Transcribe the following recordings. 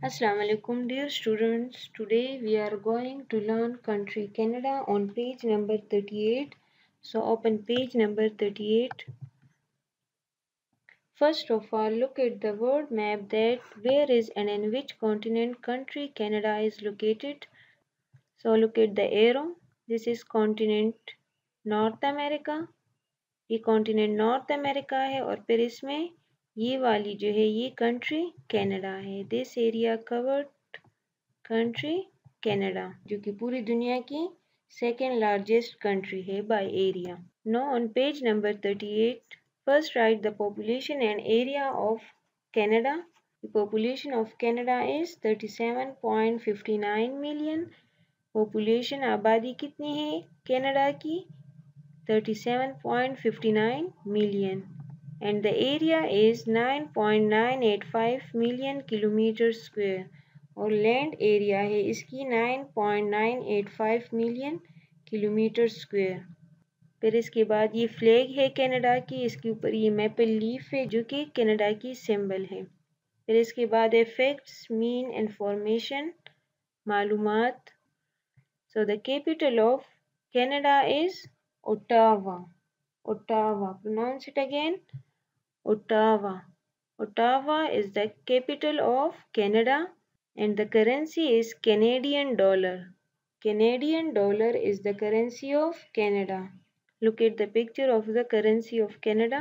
Assalamu alaikum dear students. Today we are going to learn country Canada on page number 38. So open page number 38. First of all, look at the world map that where is and in which continent country Canada is located. So look at the arrow. This is continent North America. ये continent North America है और फिर इसमें ये वाली जो है ये country Canada है. This area covered country Canada जो कि पूरी दुनिया की second largest country है by area. Now on page number 38, first write the population and area of Canada. The population of Canada is 37.59 million. Population आबादी कितनी है कनाडा की 37.59 million and the area is 9.985 million kilometer square और land area है इसकी 9.985 million kilometre square. फिर इसके बाद ये फ्लैग है कनाडा की, इसके ऊपर ये मैपल लीफ है जो कि कनाडा की सिंबल है. फिर इसके बाद है फैक्ट्स मीन इंफॉर्मेशन मालूमात. So the capital of Canada is Ottawa. Ottawa. Pronounce it again. Ottawa. Ottawa is the capital of Canada and the currency is Canadian dollar. Canadian dollar is the currency of Canada. Look at the picture of the currency of Canada.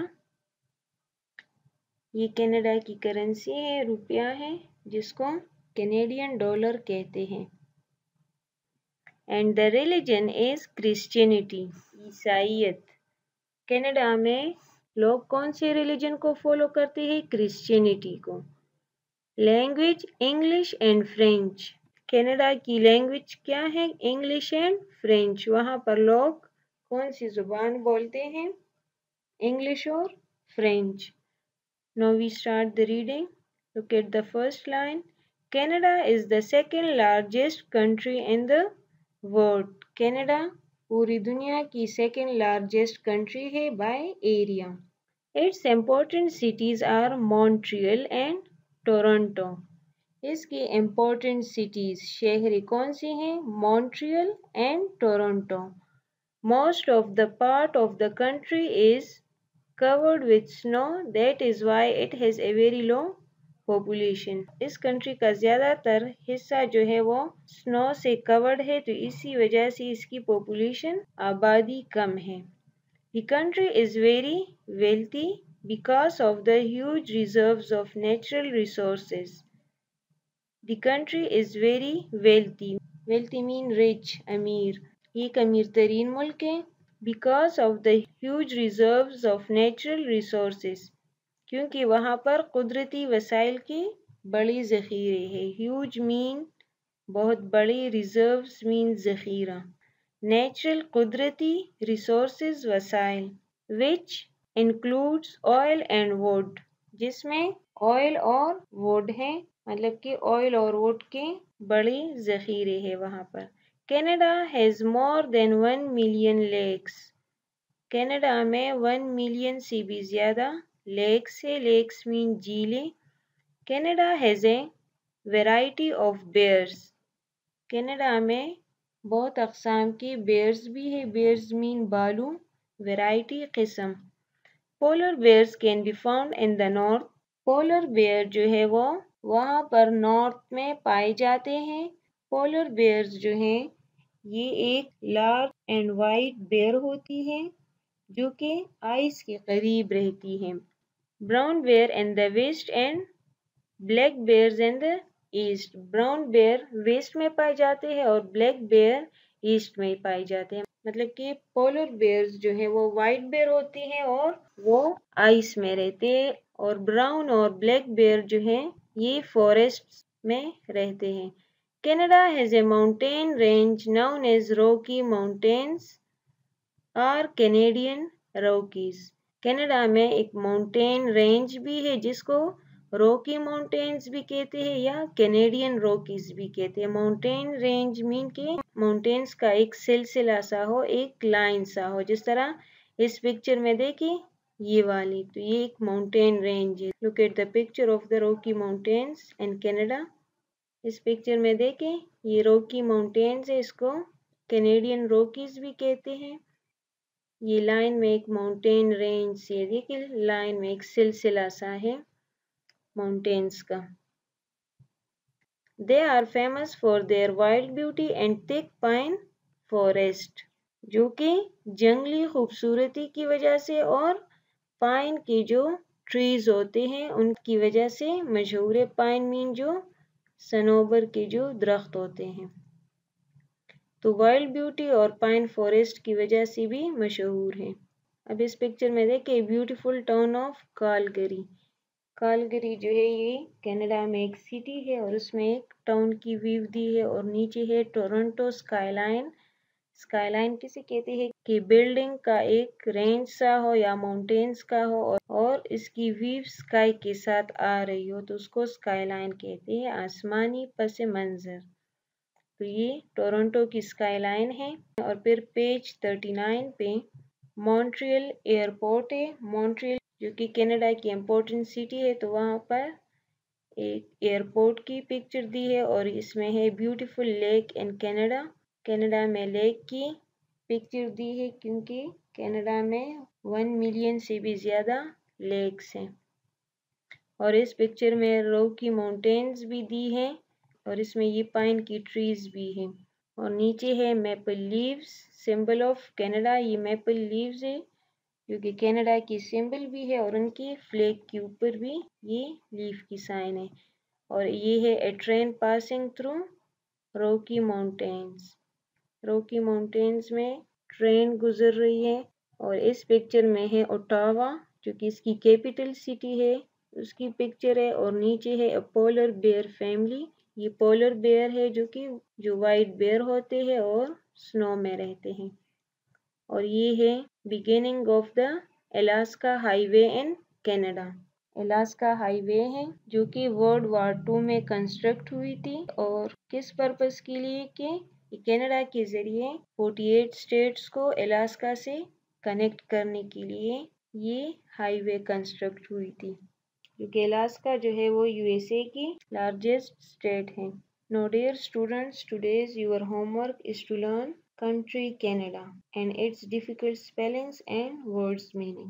ये Canada की currency है, रुपया है जिसको Canadian dollar कहते हैं. And the religion is Christianity. ईसाईयत. Canada में लोग कौन से रिलीजन को फॉलो करते हैं? क्रिश्चियनिटी को. Language English and French. Canada की लैंग्वेज क्या है? English and French. वहाँ पर लोग कौन सी जुबान बोलते हैं? इंग्लिश और French. Now we start the reading. Look at the first line. Canada is the second largest country in the world. Canada पूरी दुनिया की second largest country है by area. Its important cities are Montreal and Toronto. इसकी important cities शहर कौन सी हैं? Montreal and Toronto. Most of the part of the country is covered with snow. That is why it has a very low population. इस country का ज़्यादातर हिस्सा जो है वो स्नो से कवर्ड है तो इसी वजह से इसकी पॉपुलेशन आबादी कम है. The country is very wealthy because of the huge reserves of natural resources. The country is very wealthy. Wealthy mean rich, अमीर. ये एक अमीर तरीन मुल्क है because of the huge reserves of natural resources. क्योंकि वहाँ पर कुदरती वसाइल की बड़ी ज़ख़ीरे हैं. ह्यूज मीन बहुत बड़ी, रिजर्व्स मीन ज़ख़ीरा. नेचुरल कुदरती, रिसोर्सेज वसाइल. Which includes oil and wood. जिसमें ऑयल और वुड हैं, मतलब कि ऑयल और वुड के बड़ी ज़ख़ीरे हैं वहाँ पर. Canada has more than 1 million lakes. Canada में 1 मिलियन से भी ज़्यादा लेक्स है. लेक्स मीन झीलें. Canada has a variety of bears. Canada में बहुत अक़साम के बेयर्स भी है. बेयर्स मीन बालू. वैरायटी किस्म. Polar bears can be found in the north. Polar bear जो है वो वहाँ पर नॉर्थ में पाए जाते हैं. पोलर बेयर्स जो हैं ये एक लार्ज एंड वाइट बेयर होती है जो कि आइस के करीब रहती है. Brown bear in the west and black bears in the east. Brown bear west में पाए जाते हैं और ब्लैक बेयर ईस्ट में पाए जाते हैं. मतलब कि पोलर बेयर्स जो है वो वाइट बेयर होती हैं और वो आइस में रहते हैं और ब्राउन और ब्लैक बेयर जो हैं ये फॉरेस्ट में रहते हैं. Canada has a mountain range known as Rocky Mountains or Canadian Rockies. Canada में एक माउंटेन रेंज भी है जिसको रॉकी माउंटेन्स भी कहते हैं या कैनेडियन रॉकीज भी कहते हैं. माउंटेन रेंज मीन के माउंटेन्स का एक सिलसिला सा हो, एक लाइन सा हो. जिस तरह इस पिक्चर में देखिए ये वाली, तो ये एक माउंटेन रेंज है. Look at the picture of the Rocky mountains in Canada. इस पिक्चर में देखें, ये रॉकी माउंटेन्स है, इसको कैनेडियन रॉकीज भी कहते हैं। ये लाइन में एक माउंटेन रेंज से, देखिए लाइन में एक सिलसिला सा है माउंटेन्स का। They are famous for their wild beauty and thick pine forest, जो कि जंगली खूबसूरती की वजह से और पाइन के जो ट्रीज होते हैं उनकी वजह से मशहूर है। पाइन मीन जो सनोबर के जो दरख्त होते हैं, तो वाइल्ड ब्यूटी और पाइन फॉरेस्ट की वजह से भी मशहूर है। अब इस पिक्चर में देखें, ब्यूटीफुल टाउन ऑफ कालगरी। कालगरी जो है ये कनाडा में एक सिटी है और उसमें एक टाउन की व्यू दी है और नीचे है टोरंटो स्काईलाइन। स्काईलाइन किसे कहते हैं कि बिल्डिंग का एक रेंज सा हो या माउंटेन्स का हो और इसकी व्यू स्काई के साथ आ रही हो तो उसको स्काईलाइन कहते हैं, आसमानी पस मंजर। तो ये टोरंटो की स्काईलाइन है। और फिर पेज 39 पे मॉन्ट्रियल एयरपोर्ट है। मॉन्ट्रियल जो कि कनाडा की इम्पोर्टेंट सिटी है, तो वहाँ पर एक एयरपोर्ट की पिक्चर दी है और इसमें है beautiful lake in Canada. Canada में लेक की पिक्चर दी है क्योंकि कनाडा में 1 मिलियन से भी ज़्यादा लेक्स हैं। और इस पिक्चर में रॉकी माउंटेन्स भी दी हैं और इसमें ये पाइन की ट्रीज भी हैं। और नीचे है maple leaves, symbol of Canada. ये मैपल लीव्स है जो कि कनाडा की सिंबल भी है और उनकी फ्लैग के ऊपर भी ये लीफ की साइन है। और ये है a train passing through Rocky Mountains. Rocky Mountains में ट्रेन गुजर रही है। और इस पिक्चर में है ओटावा जो कि इसकी कैपिटल सिटी है, उसकी पिक्चर है। और नीचे है पोलर बेयर फैमिली। ये पोलर बेयर है जो वाइट बेयर होते हैं और स्नो में रहते हैं। और ये है beginning of the Alaska highway in Canada. Alaska highway है जो कि वर्ल्ड वार 2 में कंस्ट्रक्ट हुई थी और किस पर्पस के लिए कि कनाडा के जरिए 48 स्टेट्स को अलास्का से कनेक्ट करने के लिए ये हाईवे कंस्ट्रक्ट हुई थी, क्योंकि अलास्का जो है वो यूएसए की लार्जेस्ट स्टेट है। Now dear students, today's your homework is to learn country Canada and its difficult spellings and words meaning.